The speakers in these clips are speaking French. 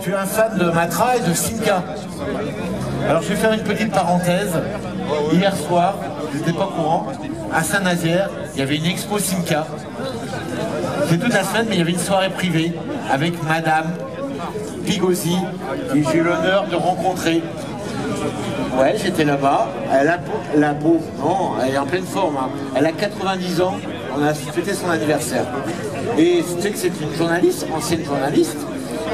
tu es un fan de Matra et de Simca. Alors je vais faire une petite parenthèse. Hier soir, je n'étais pas au courant, à Saint-Nazaire, il y avait une expo Simca. C'est toute la semaine, mais il y avait une soirée privée avec Madame Pigosi, que j'ai eu l'honneur de rencontrer. Ouais, j'étais là-bas. Elle a la peau, non, elle est en pleine forme. Hein. Elle a 90 ans, on a fêté son anniversaire. Et tu sais que c'est une journaliste, ancienne journaliste.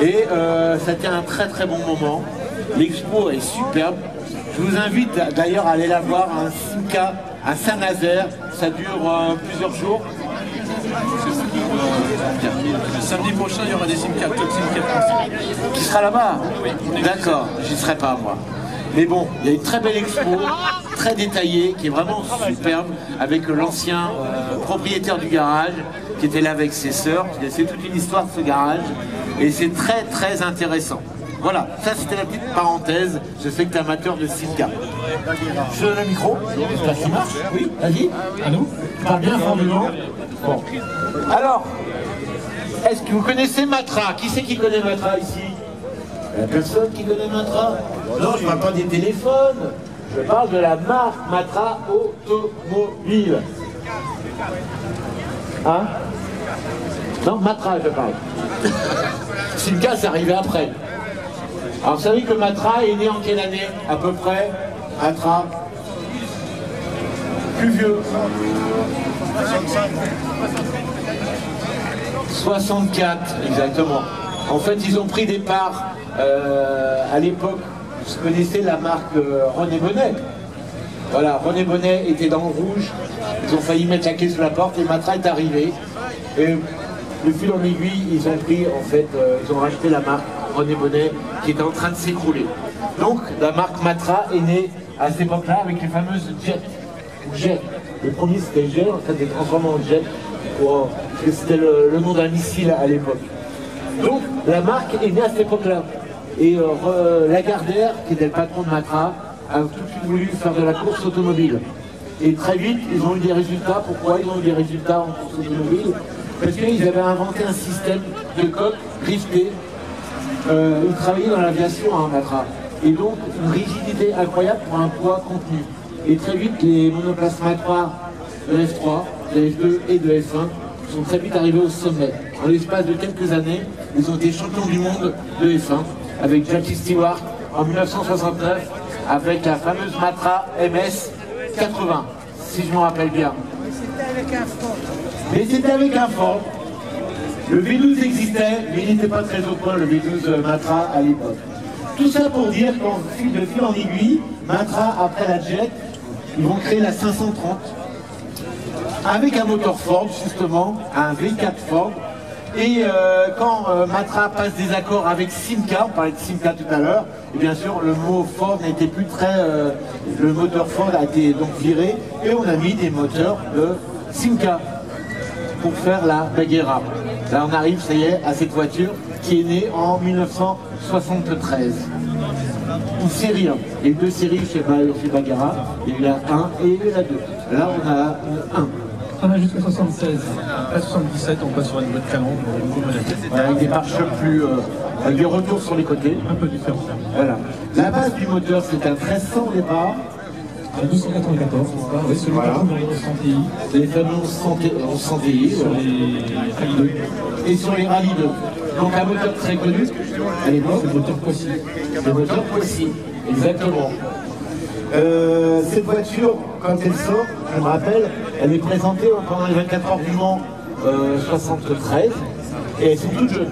Et ça a été un très très bon moment. L'expo est superbe. Je vous invite d'ailleurs à aller la voir, un Simca à Saint-Nazaire. Ça dure plusieurs jours. Le samedi prochain, il y aura des Simca, Club Simca de France. Qui sera là-bas? Oui. D'accord, j'y serai pas moi. Mais bon, il y a une très belle expo, très détaillée, qui est vraiment superbe, avec l'ancien propriétaire du garage, qui était là avec ses sœurs. C'est toute une histoire de ce garage, et c'est très très intéressant. Voilà, ça c'était la petite parenthèse. Je sais que tu es amateur de Simca. Je donne le micro, j'espère qu'il marche. Oui, vas-y. À nous. Tu parles bien fortement. Bon. Alors, est-ce que vous connaissez Matra? Qui c'est qui connaît Matra ici? Il n'y a personne qui connaît Matra? Non, je ne parle pas des téléphones. Je parle de la marque Matra Automobile. Hein? Non, Matra, je parle. Simca, c'est arrivé après. Alors, vous savez que Matra est né en quelle année, à peu près? Matra? Plus vieux. 64, exactement. En fait, ils ont pris des parts à l'époque. Vous connaissez la marque René Bonnet. Voilà, René Bonnet était dans le rouge. Ils ont failli mettre la clé sous la porte et Matra est arrivé. Et de fil en aiguille, ils ont pris, en fait, ils ont racheté la marque René Bonnet qui était en train de s'écrouler. Donc, la marque Matra est née à cette époque-là avec les fameuses Jet. Jet. Le premier c'était Jet, en fait, des transformés en Jet. Parce que c'était le nom d'un missile à l'époque. Donc la marque est née à cette époque-là. Et Lagardère, qui était le patron de Matra, a tout de suite voulu faire de la course automobile. Et très vite, ils ont eu des résultats. Pourquoi ils ont eu des résultats en course automobile? Parce qu'ils avaient inventé un système de coque rivetée. Ils travaillaient dans l'aviation, hein, Matra. Et donc une rigidité incroyable pour un poids contenu. Et très vite, les monoplaces Matra de F3, de F2 et de F1 sont très vite arrivés au sommet. En l'espace de quelques années, ils ont été champions du monde de F1 avec Jackie Stewart en 1969 avec la fameuse Matra MS 80, si je me rappelle bien. C'était avec un Ford. Mais c'était avec un Ford. Le V12 existait, mais il n'était pas très au point, le V12 Matra à l'époque. Tout ça pour dire qu'en fil en aiguille, Matra, après la Jet, ils vont créer la 530 avec un moteur Ford, justement, un V4 Ford. Et quand Matra passe des accords avec Simca, on parlait de Simca tout à l'heure, et bien sûr le mot Ford n'était plus très... le moteur Ford a été donc viré, et on a mis des moteurs de Simca pour faire la Bagheera. Là on arrive, ça y est, à cette voiture qui est née en 1973. Une série 1. Il y a eu deux séries chez Bagheera, il y a eu la 1 et la 2. Là on a une 1. On a jusqu'à 76. À 77, on passe sur une boîte canon pour les nouveaux modèles. Avec des pare-chocs plus... avec des retours sur les côtés. Un peu différent. Voilà. La base du moteur, c'est un 1300 au départ. Un 294, c'est ça? Oui, celui Voilà. qu'on a 100 TI. Les fameux 100 TI. Sur les Rally 2. Et sur les Rally 2. Donc un moteur très connu à l'époque. C'est le moteur Poissy. Le moteur Poissy, exactement. Cette voiture, quand elle sort, je me rappelle, elle est présentée pendant les 24 heures du Mans 73, et elles sont toutes jeunes.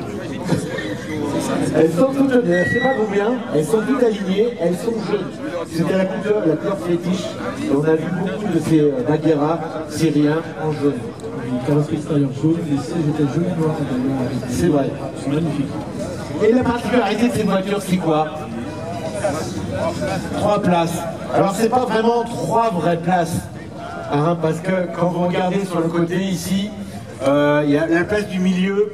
Elles sont toutes jeunes, je ne sais pas combien, elles sont toutes alignées, elles sont jeunes. C'était la couleur fétiche, et on a vu beaucoup de ces Bagheera syriens en jaune. Une carrosserie extérieure jaune, les sièges étaient jaunes et noirs également. C'est vrai. C'est magnifique. Et la particularité de cette voiture, c'est quoi? 3 places. Alors c'est pas vraiment 3 vraies places, hein, parce que quand vous regardez sur le côté ici, il y a la place du milieu,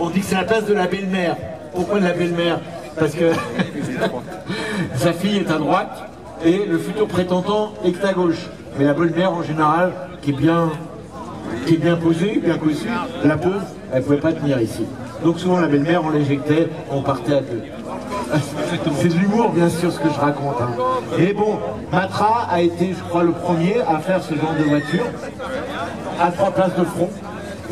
on dit que c'est la place de la belle-mère. Pourquoi de la belle-mère? Parce que sa fille est à droite et le futur prétendant est à gauche. Mais la belle-mère en général, qui est bien posée, bien cossue, la pauvre, elle ne pouvait pas tenir ici. Donc souvent la belle-mère, on l'éjectait, on partait à deux. C'est de l'humour, bien sûr, ce que je raconte. Hein. Et bon, Matra a été, je crois, le premier à faire ce genre de voiture, à 3 places de front,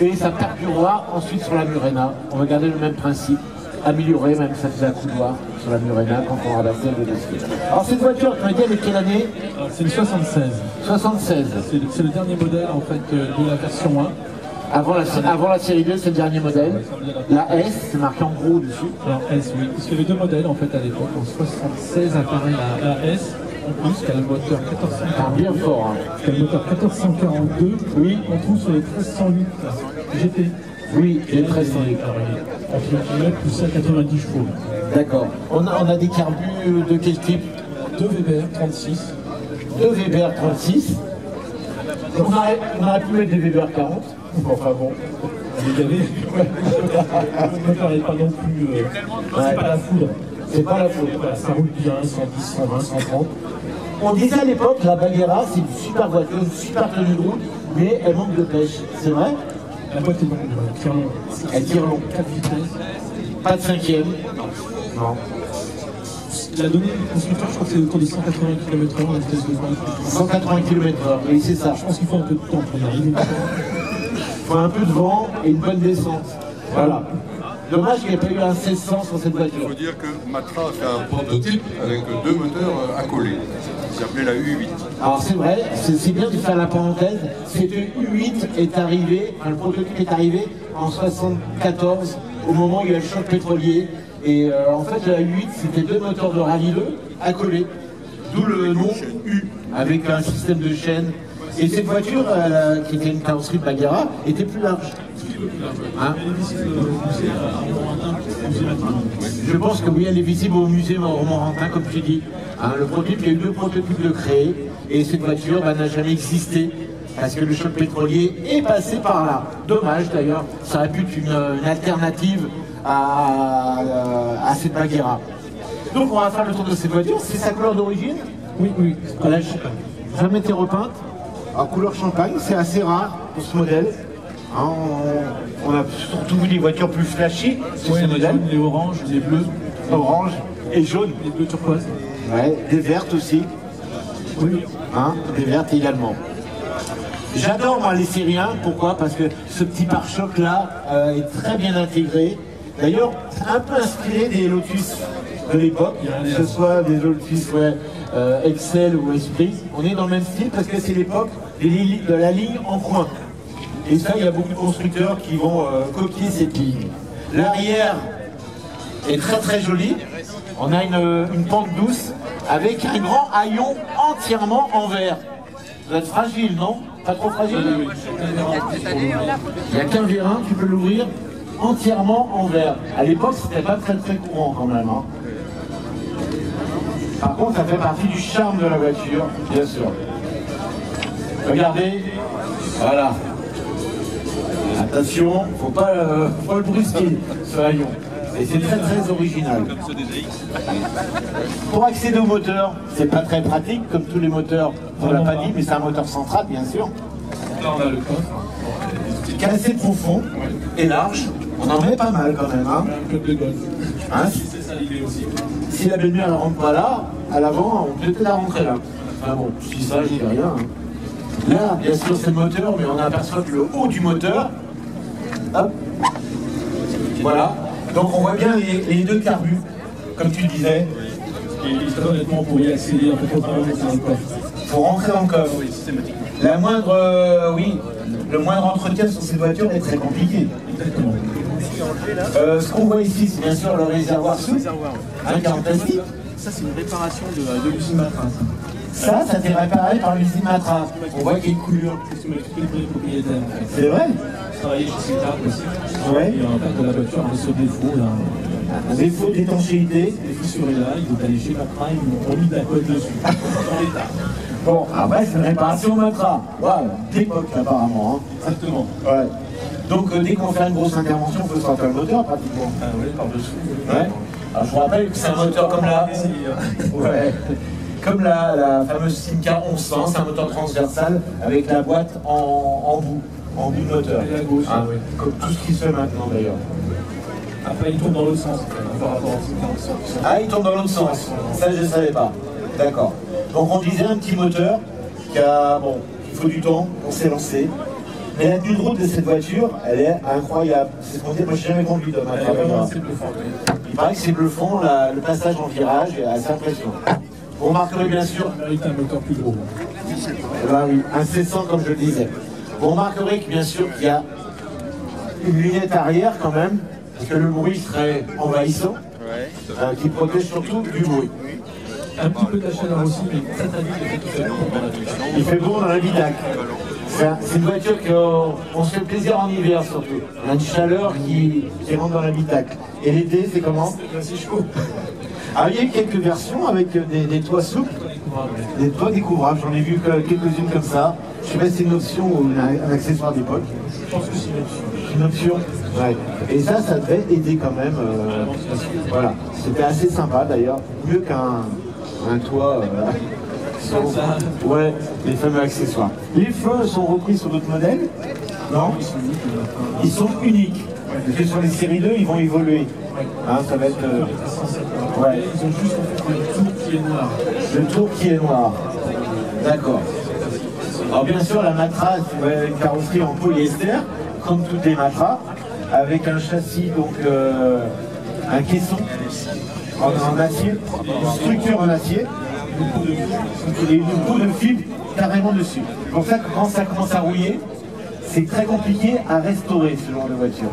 et ça perdurera ensuite sur la Murena. On va garder le même principe, amélioré, même ça faisait un couloir sur la Murena quand on rabassait le dossier. Alors cette voiture, tu m'as dit, elle est quelle année? C'est une 76. 76. C'est le dernier modèle en fait de la version 1. Avant la série 2, c'est le dernier modèle. La S, c'est marqué en gros dessus. Alors S, oui. Parce qu'il y avait deux modèles en fait à l'époque. En 76 apparaît la S, en plus, qui a le moteur 1442. Bien fort. Hein. Qui a le moteur 1442. Oui. On trouve sur les 1308 GT. Oui, les 1308. En kilomètres poussé à 90 chevaux. D'accord. On a des carbus de quel type? 2 Weber 36. 2 Weber 36. On aurait pu mettre des Weber 40. Enfin bon. Il y avait. Ne me paraît pas non plus. C'est pas la foudre. C'est pas la foudre. Voilà, ça roule bien, 110, 120, 130. On disait à l'époque, la Bagheera, c'est une super voiture, une super tenue de route, mais elle manque de pêche. C'est vrai? La boîte est longue, elle tire long. Elle tire long. 4 vitesses. Pas de 5e. Non. La donnée du constructeur, je crois que c'est autour des 180 km/h la vitesse de pointe. 180 km/h, oui, c'est ça. Je pense qu'il faut un peu de temps pour y arriver. Il faut un peu de vent et une bonne descente. Voilà. Dommage qu'il n'y ait pas eu un 1600 sur cette voiture. Il faut dire que Matra a fait un prototype avec 2 moteurs accolés. Il s'appelait la U8. Alors c'est vrai, c'est bien de faire la parenthèse. Cette U8 est arrivée, enfin, le prototype est arrivé en 74, au moment où il y a eu le choc pétrolier. Et en fait, la U8, c'était 2 moteurs de Rallye 2 accolés. D'où le nom U, avec un système de chaîne. Et cette voiture, qui était une carrosserie de Bagheera, était plus large. Hein? Je pense que oui, elle est visible au musée Romorantin, comme tu dis. Hein, le prototype, il y a eu 2 prototypes de créer, et cette voiture n'a jamais existé, parce que le choc pétrolier est passé par là. Dommage d'ailleurs, ça aurait pu être une alternative à cette Bagheera. Donc on va faire le tour de cette voiture. C'est sa couleur d'origine? Oui, oui. Elle n'a jamais été repeinte. En couleur champagne, c'est assez rare pour ce modèle. Hein, on a surtout vu des voitures plus flashy sur ce modèle. Les oranges, les bleus. Orange et jaune. Les bleus turquoise. Ouais, des vertes aussi. Oui. Hein, des vertes également. J'adore moi les séries 1, pourquoi? Parce que ce petit pare-choc là est très bien intégré. D'ailleurs, un peu inspiré des Lotus de l'époque, que ce soit des Lotus Excel ou Esprit. On est dans le même style parce que c'est l'époque de la ligne en coin. Et ça, il y a beaucoup de constructeurs qui vont copier cette ligne. L'arrière est très très joli. On a une pente douce avec un grand haillon entièrement en verre. Ça doit être fragile, non? Pas trop fragile? Il n'y a qu'un vérin, tu peux l'ouvrir entièrement en verre. À l'époque, c'était pas très très courant quand même. Hein. Par contre, ça fait partie du charme de la voiture, bien sûr. Regardez, voilà. Attention, faut pas le brusquer, ce haillon. Et c'est très très original. Pour accéder au moteur, c'est pas très pratique, comme tous les moteurs, on l'a pas dit, mais c'est un moteur central, bien sûr. Là, on a le coffre. Qui est assez profond et large. On en met pas mal quand même. Hein. Un club de golf. Hein, C'est ça l'idée aussi. si la belle-mère ne rentre pas là, à l'avant, on peut peut-être la rentrer là. Enfin bon, je dis ça, je dis rien. Hein. Là, bien sûr, c'est le moteur, mais on aperçoit que le haut du moteur. Hop. Voilà. Donc on voit bien les 2 carbus, comme tu le disais. Et très honnêtement, pour y accéder, on peut pas rentrer dans le coffre. Pour rentrer dans le coffre. Oui, systématiquement. La moindre, le moindre entretien sur cette voiture est très compliqué. Exactement. Ce qu'on voit ici, c'est bien sûr le réservoir sous, un qui est en plastique. Ça, c'est une réparation de l'usine Matra. Ça s'est réparé par l'usine Matra. On voit qu'il y a une coulure. C'est ce que m'expliquent tous les propriétaires. C'est vrai? Je travaillais chez Citar aussi. Ouais. Et en fait, la voiture avait ce défaut là. Un défaut d'étanchéité. Les fissures est là, il faut aller chez Matra, ils m'ont remis de la colle dessus. Dans l'état. Bon, après c'est une réparation Matra. Waouh, d'époque apparemment. Hein. Exactement. Ouais. Donc dès qu'on fait une grosse intervention, il faut sortir le moteur pratiquement. Ah oui, par-dessous. Ouais. Alors je vous rappelle que c'est un moteur comme la... Ouais. Comme la fameuse Simca 1100, c'est un moteur transversal avec la boîte en bout de moteur. Et à gauche. Ah oui. Comme tout ce qui se fait maintenant d'ailleurs. Après, il tourne dans l'autre sens par rapport à 145. Ah, il tourne dans l'autre sens. Ça, je ne savais pas. D'accord. Donc, on disait un petit moteur qui a, bon, il faut du temps pour s'élancer. Mais la tenue de route de cette voiture, elle est incroyable. C'est ce qu'on dit, moi, je n'ai jamais conduit dans ma travail. Il paraît que c'est bluffant, le passage en virage est assez impressionnant. Vous remarquerez bien sûr. Il mérite un moteur plus gros. Ben oui, un 700 comme je le disais. Vous remarquerez que bien sûr qu'il y a une lunette arrière quand même, parce que le bruit serait envahissant, qui protège surtout du bruit. Un petit peu de la chaleur aussi, mais très très vite, il fait bon dans la vie. Il fait bon dans l'habitacle. C'est une voiture qu'on se fait plaisir en hiver surtout. On a une chaleur qui rentre dans l'habitacle. Et l'été, c'est comment? C'est chaud. Alors il y a eu quelques versions avec des toits souples, des toits découvrables. J'en ai vu quelques-unes comme ça. Je sais pas si c'est une option ou un accessoire d'époque. Je pense que c'est une option. Une option. Ouais. Et ça devait aider quand même. Voilà. C'était assez sympa d'ailleurs. Mieux qu'un toit. Ouais, les fameux accessoires. Les feux sont repris sur d'autres modèles? Non? Ils sont uniques. Parce que sur les séries 2, ils vont évoluer. Hein, ça va être. Ouais. Ils ont juste en fait le tour qui est noir. Le tour qui est noir. D'accord. Alors bien sûr, la Matra, c'est une carrosserie en polyester, comme toutes les Matras, avec un châssis, donc un caisson en acier, une structure en acier, et une peau de fibre carrément dessus. Pour ça, quand ça commence à rouiller, c'est très compliqué à restaurer ce genre de voiture.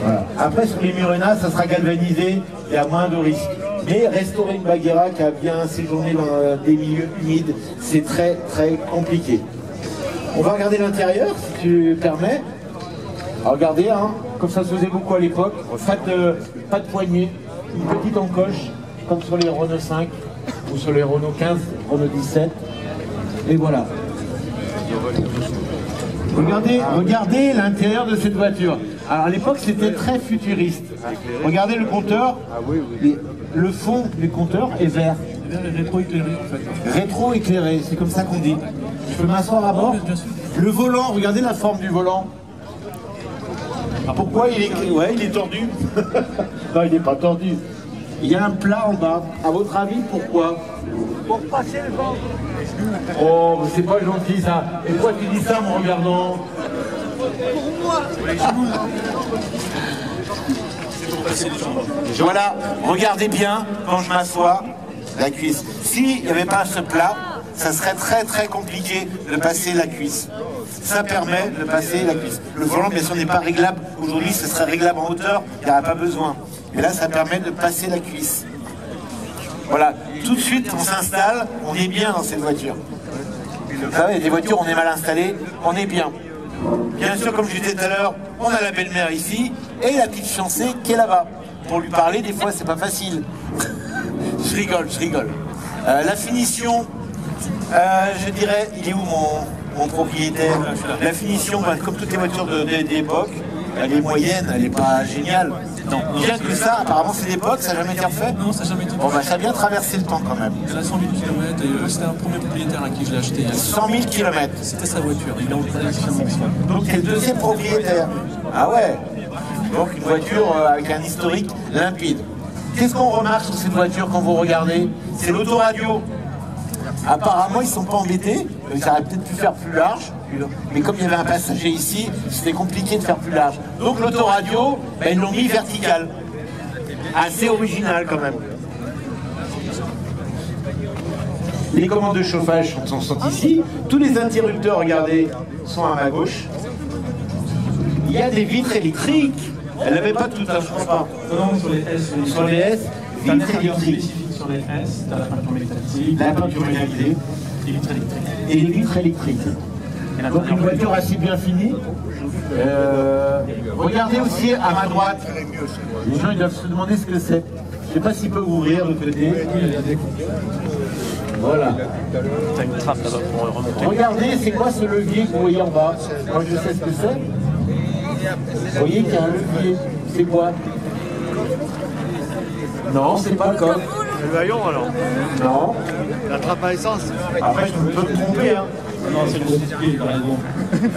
Voilà. Après, sur les Murena, ça sera galvanisé, il y a moins de risques. Mais restaurer une Baguera qui a bien séjourné dans des milieux humides, c'est très très compliqué. On va regarder l'intérieur, si tu permets. Alors, regardez, hein, comme ça se faisait beaucoup à l'époque, pas de poignée, une petite encoche, comme sur les Renault 5 ou sur les Renault 15, Renault 17. Et voilà. Regardez l'intérieur de cette voiture. Alors à l'époque c'était très futuriste. Regardez le compteur. Le fond du compteur est vert. Rétro-éclairé en fait. Rétro-éclairé, c'est comme ça qu'on dit. Je peux m'asseoir à bord. Le volant, regardez la forme du volant. Pourquoi il est tordu. Non, il n'est pas tordu. Il y a un plat en bas. À votre avis, pourquoi? Pour passer le vent. Oh, c'est pas gentil ça. Et pourquoi tu dis ça en me regardant? Pour moi. Voilà, regardez bien quand je m'assois, la cuisse. S'il n'y avait pas ce plat, ça serait très très compliqué de passer la cuisse. Ça permet de passer la cuisse. Le volant, bien sûr, n'est pas réglable. Aujourd'hui, ce serait réglable en hauteur, il n'y en a pas besoin. Et là, ça permet de passer la cuisse. Voilà, tout de suite, on s'installe, on est bien dans cette voiture. Vous savez, des voitures, on est mal installé, on est bien. Bien sûr, comme je disais tout à l'heure, on a la belle-mère ici et la petite fiancée qui est là-bas. Pour lui parler, des fois, c'est pas facile. Je rigole. La finition, je dirais, il est où mon propriétaire? La finition, comme toutes les voitures d'époque, elle est moyenne, elle n'est pas géniale. Non. Bien que ça, apparemment, c'est d'époque, ça n'a jamais été refait? Non, ça n'a jamais été Bon, ça a bien traversé le temps quand même. Elle a 100 000 km et c'était un premier propriétaire à qui je l'ai acheté. 100 000 km. C'était sa voiture, il a opté extrêmement. Donc c'est le deuxième propriétaire. Ah ouais. Donc une voiture avec un historique limpide. Qu'est-ce qu'on remarque sur cette voiture quand vous regardez? C'est l'autoradio. Apparemment, ils ne sont pas embêtés. Ils auraient peut-être pu faire plus large. Mais comme il y avait un passager ici, c'était compliqué de faire plus large. Donc l'autoradio, ils l'ont mis vertical. Assez original quand même. Les commandes de chauffage sont ici. Tous les interrupteurs, regardez, sont à ma gauche. Il y a des vitres électriques. Elle n'avait pas tout à je crois pas. Non, sur les S. Sur les S, vitres électriques. Spécifique sur les S, t'as la peinture métallique. La peinture métallisée. Et vitres électriques. Et les vitres électriques. Donc une voiture assez bien finie. Regardez aussi à ma droite. Les gens ils doivent se demander ce que c'est. Je ne sais pas s'ils peuvent ouvrir de côté. Voilà. T'as une trappe là-bas pour remonter. Regardez, c'est quoi ce levier que vous voyez en bas? Moi je sais ce que c'est. Vous voyez qu'il y a un levier. C'est quoi? Non, c'est pas le coffre. Le haillon alors. Non. La trappe à essence. Après, je peux me tromper. Hein. Non, c'est le repose-pied, par exemple.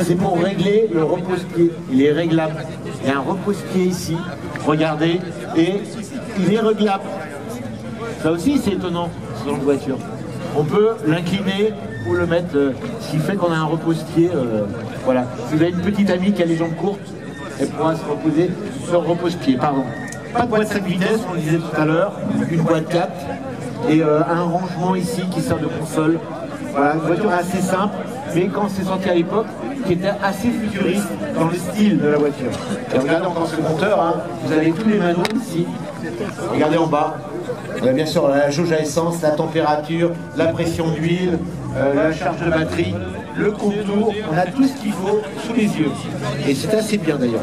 C'est pour régler le repose-pied. Il est réglable. Il y a un repose-pied ici, regardez, et il est réglable. Ça aussi c'est étonnant sur une voiture. On peut l'incliner ou le mettre, ce qui fait qu'on a un repose-pied. Voilà. Si vous avez une petite amie qui a les jambes courtes, elle pourra se reposer sur le repose-pied, pardon. Pas de boîte 5 vitesses, on le disait tout à l'heure, une boîte 4 et un rangement ici qui sert de console. Voilà, une voiture assez simple, mais quand c'est sorti à l'époque, qui était assez futuriste dans le style de la voiture. Et regardez encore ce compteur, hein, vous avez tous les manuels ici. Regardez en bas. Vous avez bien sûr la jauge à essence, la température, la pression d'huile, la charge de batterie, le contour. On a tout ce qu'il faut sous les yeux. Et c'est assez bien d'ailleurs.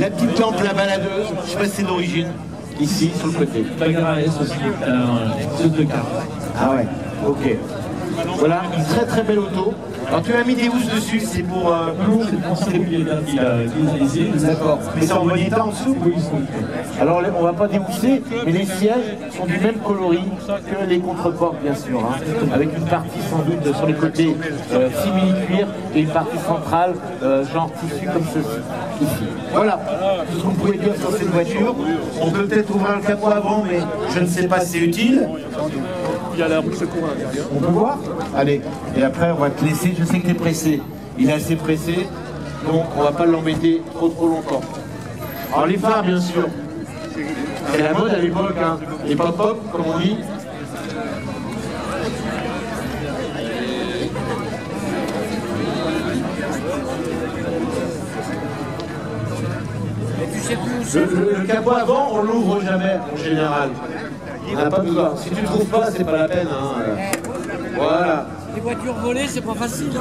La petite lampe, la baladeuse, je ne sais pas si c'est d'origine, ici sur le côté. Bagheera S aussi, zone de carte. Ah ouais, ok. Voilà, une très très belle auto. Alors tu as mis des housses dessus, c'est pour... Non, c'est pour propriétaire qui a ici. D'accord, mais c'est en bon état en dessous. Oui, ils sont. Alors on va pas déhousser, mais les sièges sont du même coloris que les contreportes bien sûr, hein, avec une partie sans doute sur les côtés simili-cuir et une partie centrale genre tissu comme ceci, ici. Voilà, tout ce qu'on pouvait dire sur cette voiture. On peut peut-être ouvrir le capot avant, mais je ne sais pas si c'est utile. Il y a la roue de secours à l'intérieur. On peut voir? Allez, et après on va te laisser, je sais que tu es pressé. Il est assez pressé, donc on va pas l'embêter trop longtemps. Alors les phares bien sûr, c'est la mode à l'époque, hein. Les pop-pop comme on dit. Le capot avant, on l'ouvre jamais en général. On n'a pas besoin. Si tu ne trouves pas, c'est pas la peine. Hein. Voilà. Les voitures volées, c'est pas facile. Hein.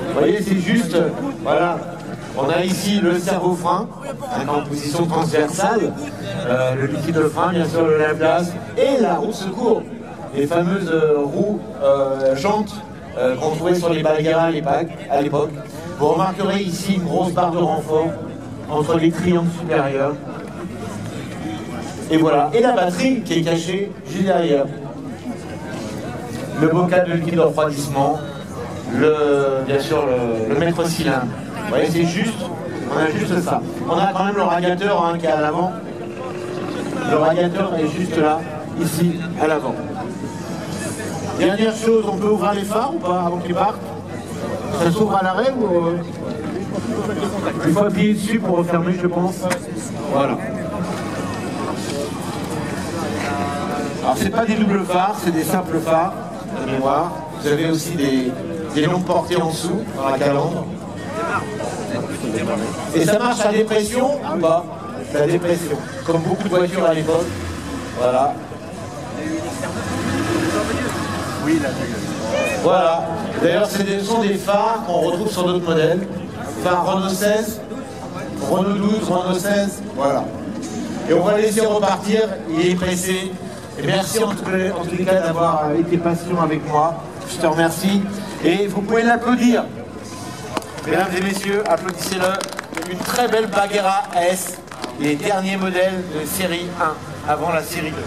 Vous voyez, c'est juste. Voilà. On a ici le servo-frein, en position transversale, le liquide de frein, bien sûr, le lave-glace, et la roue de secours. Les fameuses roues jantes qu'on trouvait sur les Bagheera à l'époque. Vous remarquerez ici une grosse barre de renfort entre les triangles supérieurs. Et voilà. Et la batterie qui est cachée juste derrière. Le bocal de liquide de refroidissement, bien sûr le maître cylindre. Vous voyez, c'est juste, on a juste ça. On a quand même le radiateur hein, qui est à l'avant. Le radiateur est juste là, ici, à l'avant. Dernière chose, on peut ouvrir les phares ou pas avant qu'ils partent? Ça s'ouvre à l'arrêt ou... Il faut appuyer dessus pour refermer, je pense. Voilà. Alors c'est pas des doubles phares, c'est des simples phares de mémoire. Vous avez aussi des longues portées en dessous, dans la calandre. Et ça marche à dépression ou pas? La dépression, comme beaucoup de voitures à l'époque. Voilà. Voilà. D'ailleurs, ce sont des phares qu'on retrouve sur d'autres modèles. Phare Renault 16, Renault 12, Renault 16, voilà. Et on va laisser repartir, il est pressé. Et merci en tous les cas d'avoir été patient avec moi. Je te remercie. Et vous pouvez l'applaudir. Mesdames et messieurs, applaudissez-le. Une très belle Bagheera S, les derniers modèles de série 1, avant la série 2.